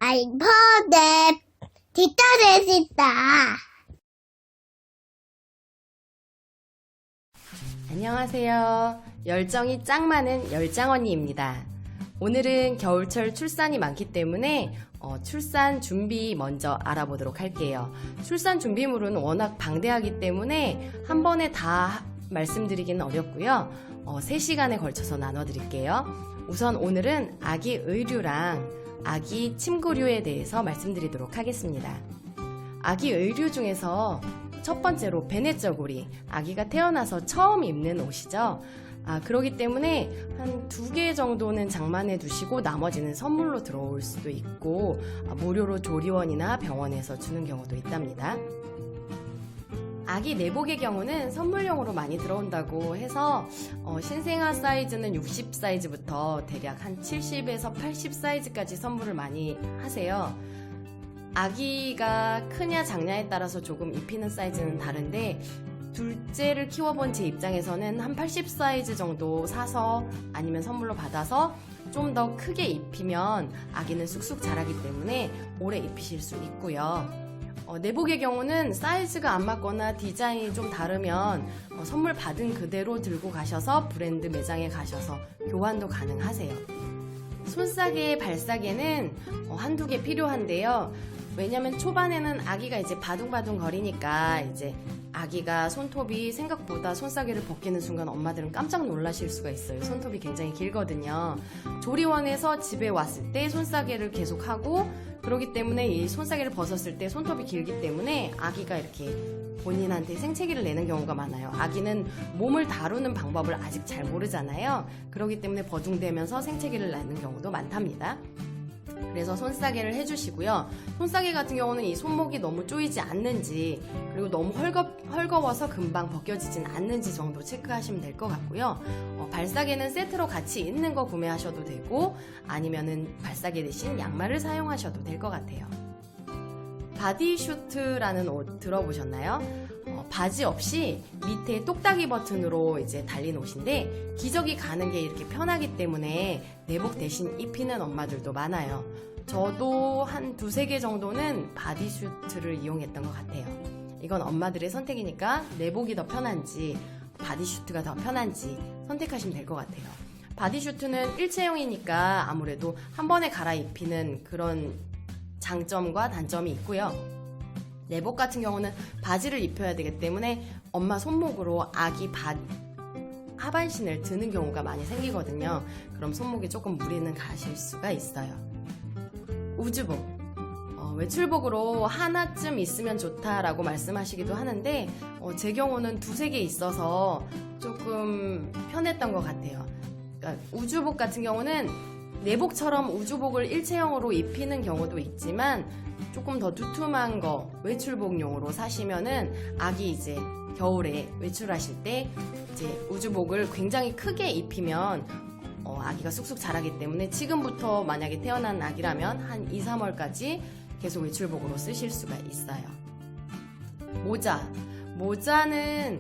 알파벳 기타를 안녕하세요. 열정이 짱 많은 열장언니입니다. 오늘은 겨울철 출산이 많기 때문에 출산 준비 먼저 알아보도록 할게요. 출산 준비물은 워낙 방대하기 때문에 한 번에 다 말씀드리기는 어렵고요. 3시간에 걸쳐서 나눠드릴게요. 우선 오늘은 아기 의류랑 아기 침구류에 대해서 말씀드리도록 하겠습니다. 아기 의류 중에서 첫 번째로 베네저고리, 아기가 태어나서 처음 입는 옷이죠. 그렇기 때문에 한 2개 정도는 장만해 두시고 나머지는 선물로 들어올 수도 있고 무료로 조리원이나 병원에서 주는 경우도 있답니다. 아기 내복의 경우는 선물용으로 많이 들어온다고 해서 신생아 사이즈는 60 사이즈부터 대략 한 70에서 80 사이즈까지 선물을 많이 하세요. 아기가 크냐 작냐에 따라서 조금 입히는 사이즈는 다른데 둘째를 키워본 제 입장에서는 한 80 사이즈 정도 사서 아니면 선물로 받아서 좀 더 크게 입히면 아기는 쑥쑥 자라기 때문에 오래 입히실 수 있고요. 내복의 경우는 사이즈가 안 맞거나 디자인이 좀 다르면 선물 받은 그대로 들고 가셔서 브랜드 매장에 가셔서 교환도 가능하세요. 손싸개, 발싸개는 한두 개 필요한데요. 왜냐면 초반에는 아기가 이제 바둥바둥 거리니까 이제 아기가 손톱이 생각보다 손싸개를 벗기는 순간 엄마들은 깜짝 놀라실 수가 있어요. 손톱이 굉장히 길거든요. 조리원에서 집에 왔을 때 손싸개를 계속 하고 그러기 때문에 이 손싸개를 벗었을 때 손톱이 길기 때문에 아기가 이렇게 본인한테 생채기를 내는 경우가 많아요. 아기는 몸을 다루는 방법을 아직 잘 모르잖아요. 그러기 때문에 버둥대면서 생채기를 내는 경우도 많답니다. 그래서 손싸개를 해주시고요. 손싸개 같은 경우는 이 손목이 너무 조이지 않는지 그리고 너무 헐거워서 금방 벗겨지진 않는지 정도 체크하시면 될 것 같고요. 발싸개는 세트로 같이 있는 거 구매하셔도 되고 아니면은 발싸개 대신 양말을 사용하셔도 될 것 같아요. 바디슈트라는 옷 들어보셨나요? 바지 없이 밑에 똑딱이 버튼으로 이제 달린 옷인데 기저귀 가는 게 이렇게 편하기 때문에 내복 대신 입히는 엄마들도 많아요. 저도 한 2-3개 정도는 바디슈트를 이용했던 것 같아요. 이건 엄마들의 선택이니까 내복이 더 편한지 바디슈트가 더 편한지 선택하시면 될 것 같아요. 바디슈트는 일체형이니까 아무래도 한 번에 갈아입히는 그런 장점과 단점이 있고요. 내복 같은 경우는 바지를 입혀야 되기 때문에 엄마 손목으로 아기 하반신을 드는 경우가 많이 생기거든요. 그럼 손목에 조금 무리는 가실 수가 있어요. 우주복, 외출복으로 하나쯤 있으면 좋다라고 말씀하시기도 하는데 제 경우는 2-3개 있어서 조금 편했던 것 같아요. 그러니까 우주복 같은 경우는 내복처럼 우주복을 일체형으로 입히는 경우도 있지만 조금 더 두툼한 거 외출복용으로 사시면은 아기 이제 겨울에 외출하실 때 이제 우주복을 굉장히 크게 입히면 아기가 쑥쑥 자라기 때문에 지금부터 만약에 태어난 아기라면 한 2-3월까지 계속 외출복으로 쓰실 수가 있어요. 모자는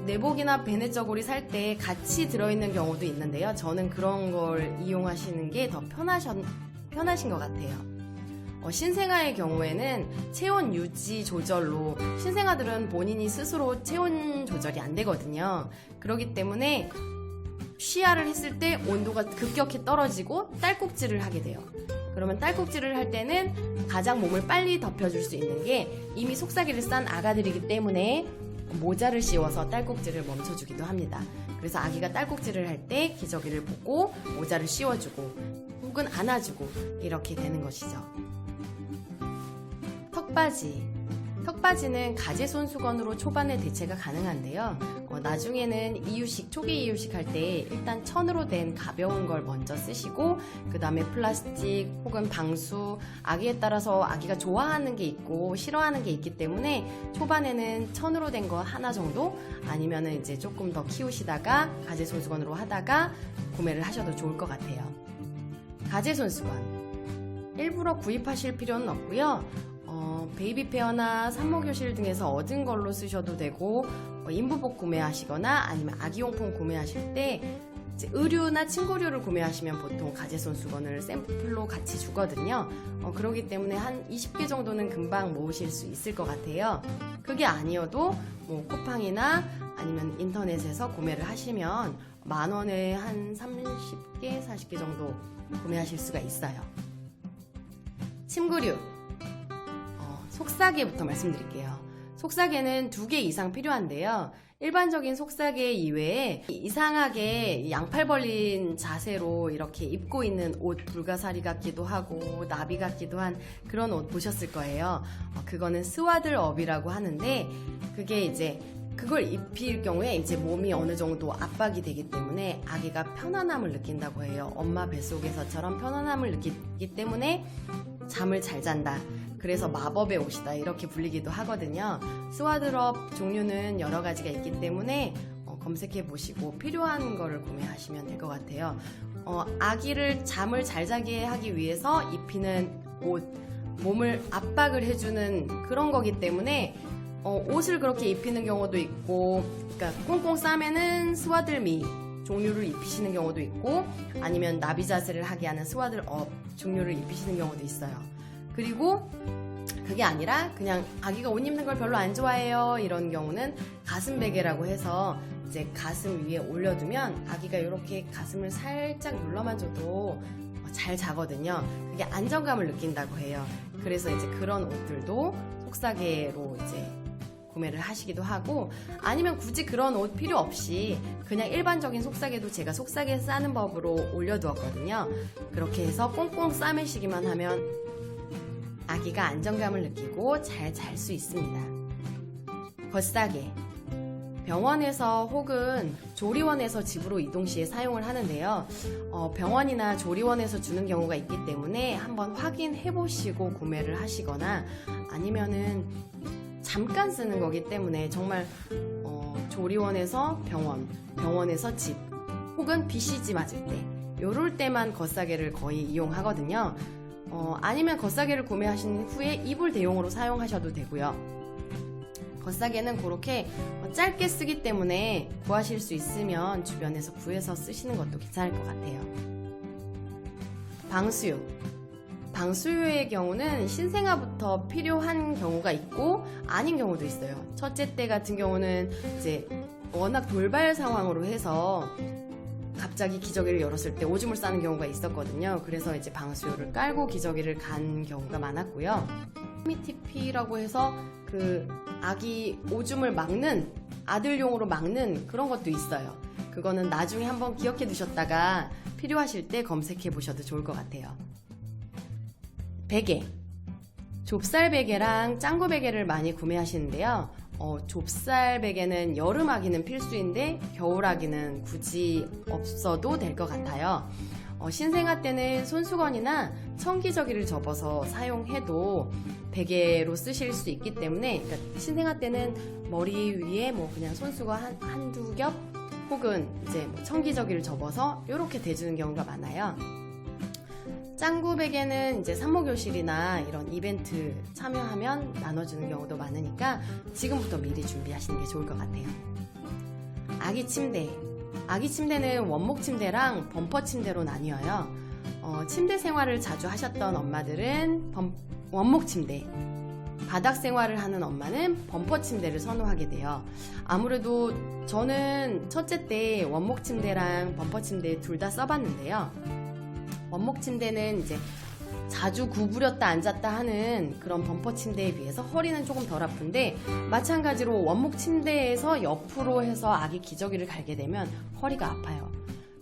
내복이나 베네저고리 살 때 같이 들어있는 경우도 있는데요. 저는 그런 걸 이용하시는 게 더 편하신 것 같아요. 신생아의 경우에는 체온 유지 조절로 신생아들은 본인이 스스로 체온 조절이 안 되거든요. 그렇기 때문에 쉬야를 했을 때 온도가 급격히 떨어지고 딸꾹질을 하게 돼요. 그러면 딸꾹질을 할 때는 가장 몸을 빨리 덮여줄 수 있는 게 이미 속삭이를 싼 아가들이기 때문에 모자를 씌워서 딸꾹질을 멈춰주기도 합니다. 그래서 아기가 딸꾹질을 할 때 기저귀를 보고 모자를 씌워주고 혹은 안아주고 이렇게 되는 것이죠. 턱바지는 가제손수건으로 초반에 대체가 가능한데요. 나중에는 초기 이유식 할 때 일단 천으로 된 가벼운 걸 먼저 쓰시고 그 다음에 플라스틱 혹은 방수 아기에 따라서 아기가 좋아하는 게 있고 싫어하는 게 있기 때문에 초반에는 천으로 된 거 하나 정도 아니면은 이제 조금 더 키우시다가 가제손수건으로 하다가 구매를 하셔도 좋을 것 같아요. 가제손수건 일부러 구입하실 필요는 없고요. 베이비페어나 산모교실 등에서 얻은 걸로 쓰셔도 되고 인부복 구매하시거나 아니면 아기용품 구매하실 때 이제 의류나 침구류를 구매하시면 보통 가제손 수건을 샘플로 같이 주거든요. 그렇기 때문에 한 20개 정도는 금방 모으실 수 있을 것 같아요. 그게 아니어도 뭐 쿠팡이나 아니면 인터넷에서 구매를 하시면 10,000원에 한 30개, 40개 정도 구매하실 수가 있어요. 침구류, 속사계부터 말씀드릴게요. 속사계는 2개 이상 필요한데요. 일반적인 속사계 이외에 이상하게 양팔 벌린 자세로 이렇게 입고 있는 옷, 불가사리 같기도 하고 나비 같기도 한 그런 옷 보셨을 거예요. 그거는 스와들업이라고 하는데, 그게 이제 그걸 입힐 경우에 이제 몸이 어느 정도 압박이 되기 때문에 아기가 편안함을 느낀다고 해요. 엄마 뱃속에서처럼 편안함을 느끼기 때문에 잠을 잘 잔다. 그래서 마법의 옷이다 이렇게 불리기도 하거든요. 스와드럽 종류는 여러 가지가 있기 때문에 검색해 보시고 필요한 거를 구매하시면 될 것 같아요. 아기를 잠을 잘 자게 하기 위해서 입히는 옷, 몸을 압박을 해주는 그런 거기 때문에 옷을 그렇게 입히는 경우도 있고, 그러니까 꽁꽁 싸매는 스와들미 종류를 입히시는 경우도 있고, 아니면 나비 자세를 하게 하는 스와들업 종류를 입히시는 경우도 있어요. 그리고 그게 아니라 그냥 아기가 옷 입는 걸 별로 안 좋아해요 이런 경우는 가슴 베개라고 해서 이제 가슴 위에 올려두면 아기가 이렇게 가슴을 살짝 눌러만 줘도 잘 자거든요. 그게 안정감을 느낀다고 해요. 그래서 이제 그런 옷들도 속사계로 이제 구매를 하시기도 하고, 아니면 굳이 그런 옷 필요 없이 그냥 일반적인 속사계도 제가 속사계 싸는 법으로 올려두었거든요. 그렇게 해서 꽁꽁 싸매시기만 하면 아기가 안정감을 느끼고 잘 잘 수 있습니다. 겉사계, 병원에서 혹은 조리원에서 집으로 이동 시에 사용을 하는데요. 병원이나 조리원에서 주는 경우가 있기 때문에 한번 확인해 보시고 구매를 하시거나, 아니면은 잠깐 쓰는 거기 때문에 정말 조리원에서 병원, 병원에서 집, 혹은 BCG 맞을 때 요럴 때만 겉사계를 거의 이용하거든요. 아니면 겉사계를 구매하신 후에 이불 대용으로 사용하셔도 되고요. 겉사계는 그렇게 짧게 쓰기 때문에 구하실 수 있으면 주변에서 구해서 쓰시는 것도 괜찮을 것 같아요. 방수유. 방수유의 경우는 신생아부터 필요한 경우가 있고 아닌 경우도 있어요. 첫째 때 같은 경우는 이제 워낙 돌발 상황으로 해서 갑자기 기저귀를 열었을 때 오줌을 싸는 경우가 있었거든요. 그래서 이제 방수유를 깔고 기저귀를 간 경우가 많았고요. TP라고 해서 그 아기 오줌을 막는, 아들용으로 막는 그런 것도 있어요. 그거는 나중에 한번 기억해 두셨다가 필요하실 때 검색해 보셔도 좋을 것 같아요. 베개. 좁쌀 베개랑 짱구 베개를 많이 구매하시는데요. 좁쌀 베개는 여름 아기는 필수인데 겨울 아기는 굳이 없어도 될 것 같아요. 신생아 때는 손수건이나 청기저귀를 접어서 사용해도 베개로 쓰실 수 있기 때문에, 그러니까 신생아 때는 머리 위에 뭐 그냥 손수건 한두 겹 혹은 이제 뭐 청기저귀를 접어서 이렇게 대주는 경우가 많아요. 짱구 베개는 이제 산모교실이나 이런 이벤트 참여하면 나눠주는 경우도 많으니까 지금부터 미리 준비하시는 게 좋을 것 같아요. 아기 침대. 아기 침대는 원목 침대랑 범퍼 침대로 나뉘어요. 침대 생활을 자주 하셨던 엄마들은 원목 침대, 바닥 생활을 하는 엄마는 범퍼 침대를 선호하게 돼요. 아무래도 저는 첫째 때 원목 침대랑 범퍼 침대 둘 다 써봤는데요. 원목 침대는 이제 자주 구부렸다 앉았다 하는 그런 범퍼 침대에 비해서 허리는 조금 덜 아픈데, 마찬가지로 원목 침대에서 옆으로 해서 아기 기저귀를 갈게 되면 허리가 아파요.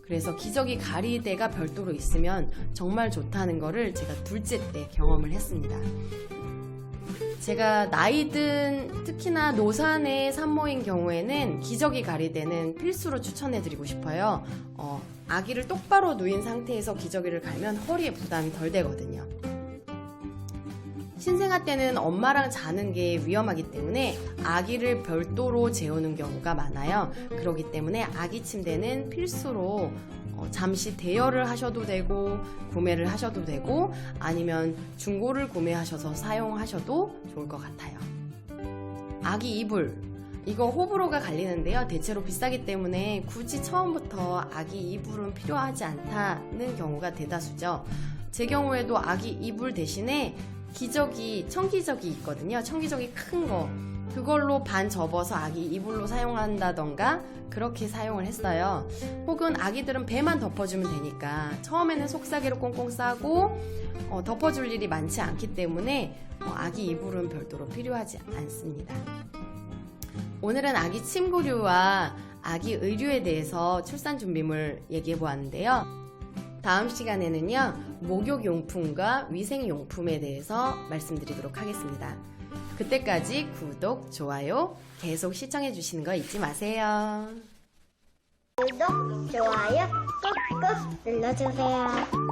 그래서 기저귀 가리대가 별도로 있으면 정말 좋다는 거를 제가 둘째 때 경험을 했습니다. 제가 나이든 특히나 노산의 산모인 경우에는 기저귀 가리대는 필수로 추천해드리고 싶어요. 아기를 똑바로 누인 상태에서 기저귀를 갈면 허리에 부담이 덜 되거든요. 신생아 때는 엄마랑 자는 게 위험하기 때문에 아기를 별도로 재우는 경우가 많아요. 그렇기 때문에 아기 침대는 필수로 잠시 대여를 하셔도 되고 구매를 하셔도 되고, 아니면 중고를 구매하셔서 사용하셔도 좋을 것 같아요. 아기 이불. 이거 호불호가 갈리는데요. 대체로 비싸기 때문에 굳이 처음부터 아기 이불은 필요하지 않다는 경우가 대다수죠. 제 경우에도 아기 이불 대신에 청기저귀 있거든요. 청기저귀 큰 거. 그걸로 반 접어서 아기 이불로 사용한다던가 그렇게 사용을 했어요. 혹은 아기들은 배만 덮어주면 되니까 처음에는 속삭이로 꽁꽁 싸고 덮어줄 일이 많지 않기 때문에 아기 이불은 별도로 필요하지 않습니다. 오늘은 아기 침구류와 아기 의류에 대해서 출산 준비물 얘기해 보았는데요. 다음 시간에는요, 목욕용품과 위생용품에 대해서 말씀드리도록 하겠습니다. 그때까지 구독, 좋아요 계속 시청해 주시는 거 잊지 마세요. 구독, 좋아요 꾹꾹 눌러주세요.